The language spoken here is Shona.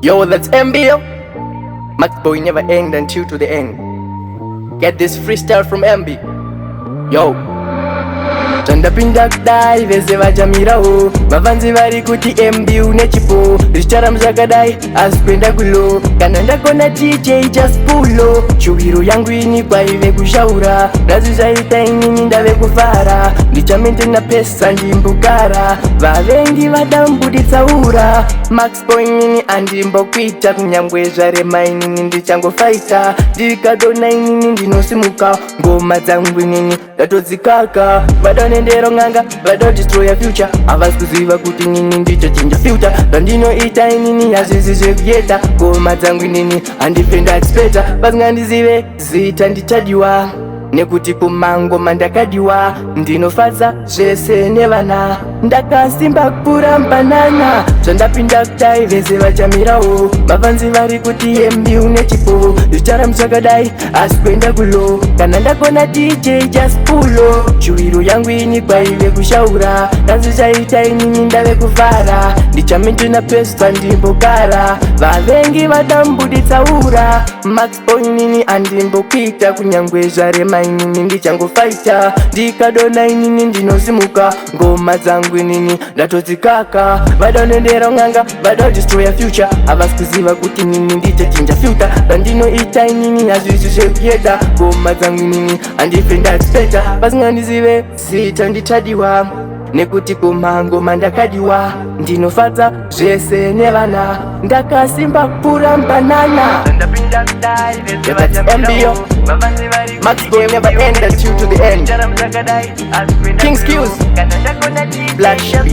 Yo, that's MBO. Max Boy never end until to the end. Get this freestyle from MB. Yo. Chandapinda kudai vese vachamirawo vavanzi vari kuti MB une chipo richara muzakadai asi kuenda kulo kana ndakona DJ just pulo shuwiro yangu ini kwaive kushaura ndazvichaita inini ndave kufara ndichamentena pesa ndimbugara vavengi vadambuditsaura Max Boy inini andimbokuita kunyangwe zvarema inini ndichangofaita ndikadona inini ndinosimuka ngoma dzangu inini ndatodzikaka vadonendero nganga vadodestroya future havasi kuziva kuti inini ndichachinja filter zvandinoita inini hazvisi zvekuyeta ngoma dzangu inini handipenda expecta vasingandizive zita ndichadiwa nekuti kumangoma ndakadiwa ndinofadza zvese nevana ndakasimba kupura mbanana zvandapinda kudai vese vachamirawo vavanzi vari kuti MB une chipo zvichara muchakadai asi kuenda kulo kana ndakona DJ just pulo shuwiro yangu ini kwaive kushaura ndazvichaita inini ndave kufara ndichamentena pesa ndimbogara vavengi vadambuditsaura Max Boy inini andimbokuita kunyangwe zvarema inini ndichangofaita ndikadona inini ndinosimuka ngoma dzangu inini ndatodzikaka vadonendera nganga vadodestroya future havasi kuziva kuti inini ndichachinja filter zvandinoita inini hazvisi zvekuyeda ngoma dzangu inini handipenda expecta vasingandizive zita ndichadiwa nekuti kumangoma ndakadiwa ndinofadza zvese nevana ndakasimba kupura mbanana. Yeah, that's MBO. Max Boy never end until to the end. King Skills, Black Sheep.